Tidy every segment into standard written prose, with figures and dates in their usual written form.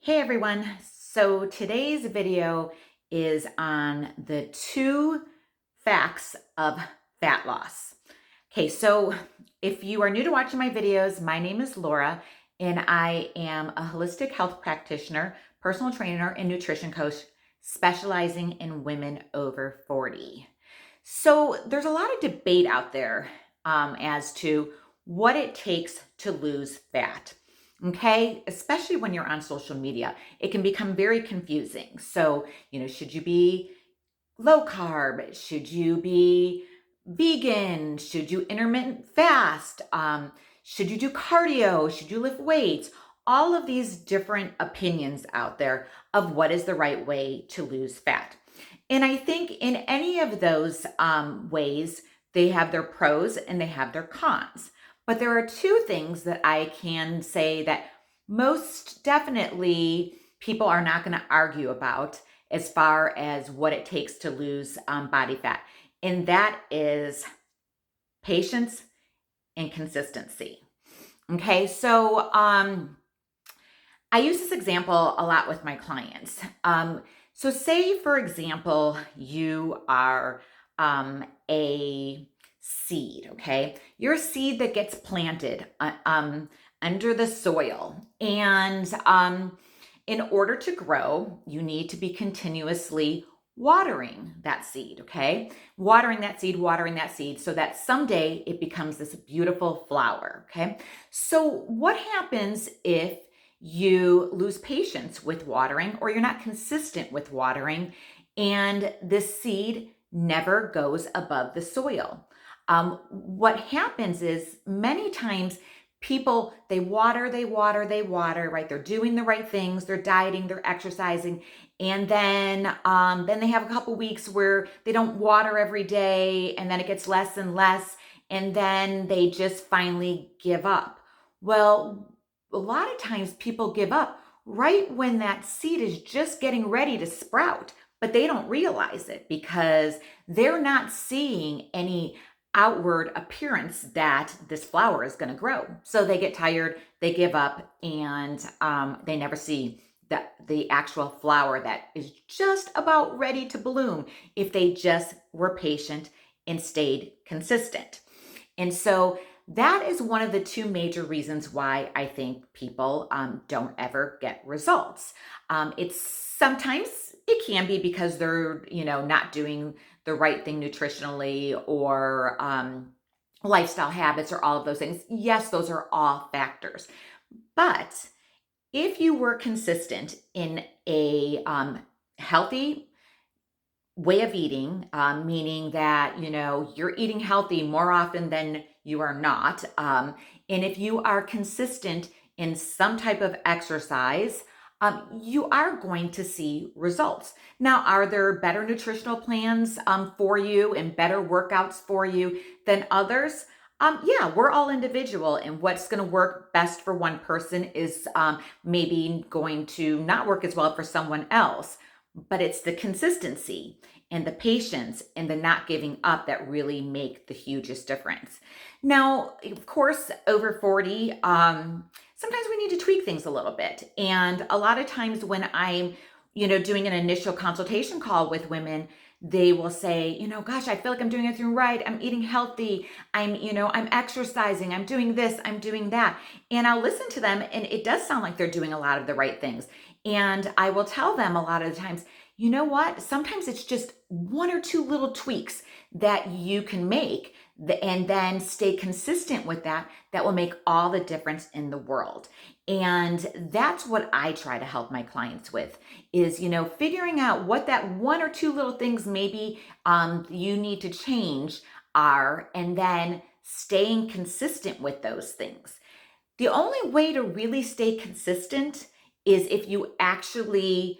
Hey everyone. So today's video is on the 2 facts of fat loss. Okay, so if you are new to watching my videos, my name is Laura and I am a holistic health practitioner, personal trainer, and nutrition coach specializing in women over 40. So there's a lot of debate out there as to what it takes to lose fat. Okay, especially when you're on social media, it can become very confusing. So, should you be low carb? Should you be vegan? Should you intermittent fast? Should you do cardio? Should you lift weights? All of these different opinions out there of what is the right way to lose fat. And I think in any of those ways, they have their pros and they have their cons. But there are 2 things that I can say that most definitely people are not going to argue about as far as what it takes to lose body fat. And that is patience and consistency. Okay, so I use this example a lot with my clients. So say, for example, you are a seed, okay? You're a seed that gets planted under the soil. And in order to grow, you need to be continuously watering that seed, okay? Watering that seed so that someday it becomes this beautiful flower, okay? So what happens if you lose patience with watering or you're not consistent with watering and this seed never goes above the soil? What happens is many times people, they water, right? They're doing the right things, they're dieting, they're exercising, and then they have a couple weeks where they don't water every day, and then it gets less and less, and then they just finally give up. Well, a lot of times people give up right when that seed is just getting ready to sprout, but they don't realize it because they're not seeing any outward appearance that this flower is going to grow. So they get tired, they give up, and they never see the actual flower that is just about ready to bloom if they just were patient and stayed consistent. And so that is one of the 2 major reasons why I think people don't ever get results. It's sometimes it can be because they're, not doing the right thing nutritionally or lifestyle habits or all of those things. Yes, those are all factors. But if you were consistent in a healthy way of eating, meaning that, you're eating healthy more often than you are not. And if you are consistent in some type of exercise, you are going to see results. Now, are there better nutritional plans for you and better workouts for you than others? Yeah, we're all individual, and what's going to work best for one person is maybe going to not work as well for someone else. But it's the consistency and the patience and the not giving up that really make the hugest difference. Now, of course, over 40, sometimes we need to tweak things a little bit. And a lot of times when I'm, doing an initial consultation call with women, they will say, gosh, I feel like I'm doing everything right. I'm eating healthy. I'm exercising. I'm doing this. I'm doing that. And I'll listen to them. And it does sound like they're doing a lot of the right things. And I will tell them a lot of the times, you know what? Sometimes it's just 1 or 2 little tweaks that you can make and then stay consistent with that. That will make all the difference in the world. And that's what I try to help my clients with is, figuring out what that 1 or 2 little things maybe you need to change are, and then staying consistent with those things. The only way to really stay consistent is if you actually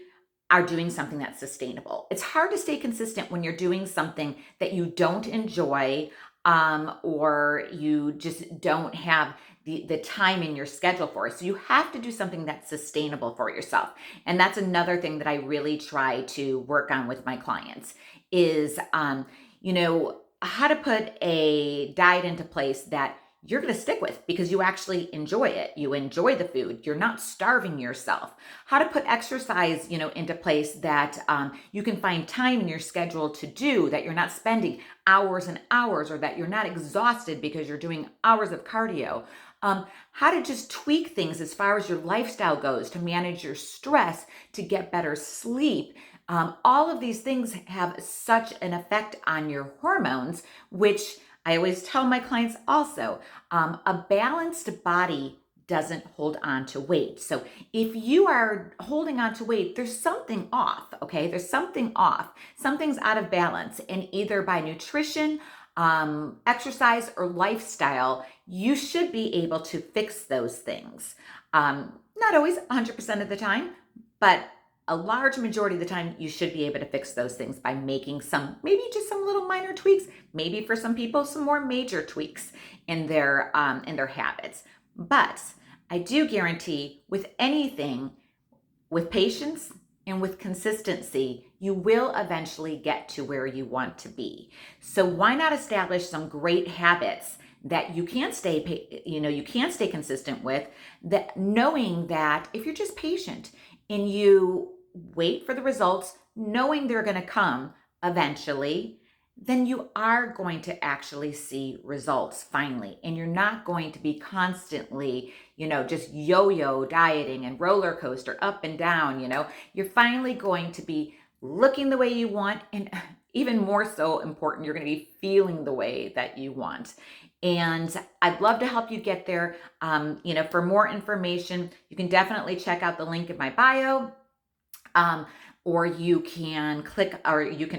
are doing something that's sustainable. It's hard to stay consistent when you're doing something that you don't enjoy or you just don't have the time in your schedule for. So you have to do something that's sustainable for yourself. And that's another thing that I really try to work on with my clients is, how to put a diet into place that you're going to stick with because you actually enjoy it. You enjoy the food. You're not starving yourself. How to put exercise, into place that you can find time in your schedule to do, that you're not spending hours and hours, or that you're not exhausted because you're doing hours of cardio. How to just tweak things as far as your lifestyle goes to manage your stress, to get better sleep. All of these things have such an effect on your hormones, which I always tell my clients also, a balanced body doesn't hold on to weight. So if you are holding on to weight, there's something off, okay? There's something off. Something's out of balance. And either by nutrition, exercise, or lifestyle, you should be able to fix those things. Not always 100% of the time, but a large majority of the time, you should be able to fix those things by making maybe just some little minor tweaks, maybe for some people, some more major tweaks in their habits. But I do guarantee with anything, with patience and with consistency, you will eventually get to where you want to be. So why not establish some great habits that you can stay consistent with, that knowing that if you're just patient and you wait for the results, knowing they're going to come eventually, then you are going to actually see results finally. And you're not going to be constantly, just yo-yo dieting and roller coaster up and down, You're finally going to be looking the way you want, and even more so important, you're going to be feeling the way that you want. And I'd love to help you get there. For more information, you can definitely check out the link in my bio. Or you can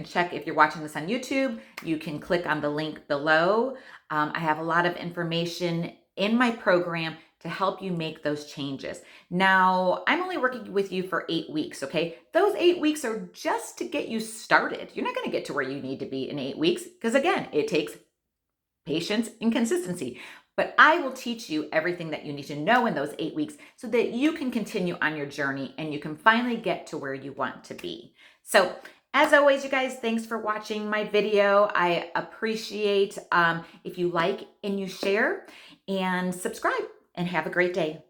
check, if you're watching this on YouTube, you can click on the link below. I have a lot of information in my program to help you make those changes. Now, I'm only working with you for 8 weeks, okay? Those 8 weeks are just to get you started. You're not going to get to where you need to be in 8 weeks because, again, it takes patience and consistency. But I will teach you everything that you need to know in those 8 weeks so that you can continue on your journey and you can finally get to where you want to be. So as always, you guys, thanks for watching my video. I appreciate if you like and you share and subscribe, and have a great day.